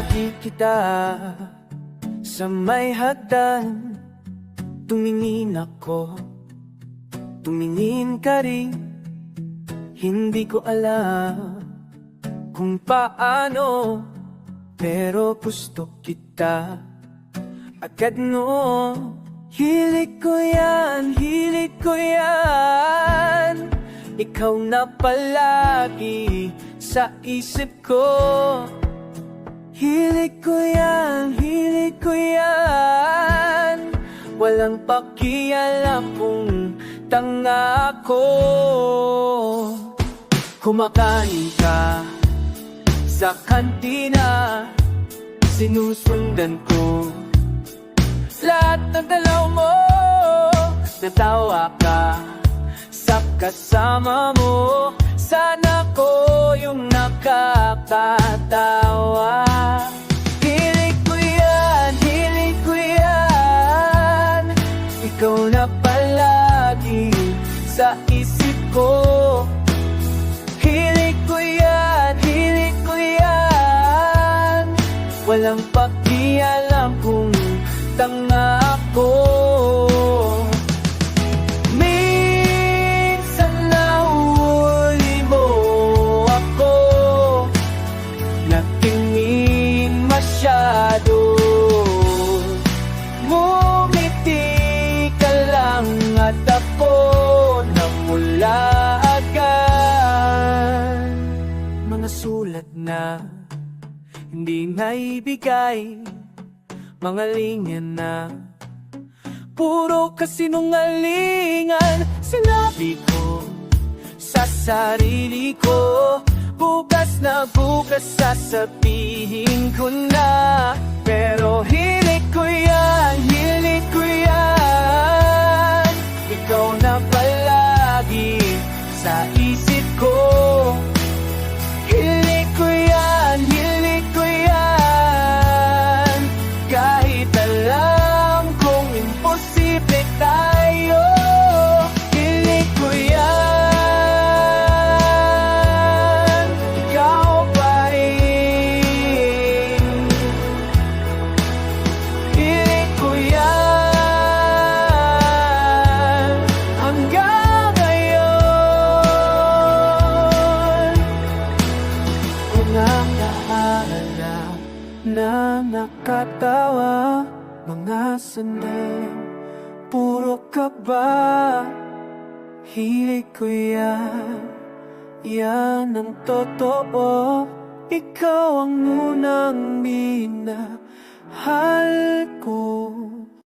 Hinahati kita sa may hagdan. Tumingin ako, tumingin ka rin. Hindi ko alam kung paano, pero gusto kita agad no. Hilig ko yan, hilig ko yan. Ikaw na palagi sa isip ko. Hilig ko yan, hilig ko yan. Walang pakialam kung tanga ako. Kumakain ka sa kantina, sinusundan ko lahat ng dalaw mo. Natawa ka sa kasama mo. Sana ko yung nakakatawa. Hilig ko yan, hilig ko yan. Ikaw na palagi sa isip ko. Hilig ko yan, hilig ko yan. Walang pakialam kung tanga ako. Minsan nahuli mo ako, natingin masyado. Ngumiti ka lang at ako namula agad. Mga sulat na hindi naibigay, mga linya na puro kasinungalingan. Sinabi ko sa sarili ko, bukas na bukas sasabihin ko na. Pero hilig ko yan, hilig ko yan. Ikaw na palagi sa isip ko. Hilig ko yan, hilig ko yan. Kahit alam kong imposible tayo, hilig ko yan. Ikaw pa rin. Hilig ko yan hanggang ngayon. Mga kaharap na nakatawa, mga sandali puro kaba. Hilig ko yan, yan ang totoo. Ikaw ang unang minahal ko.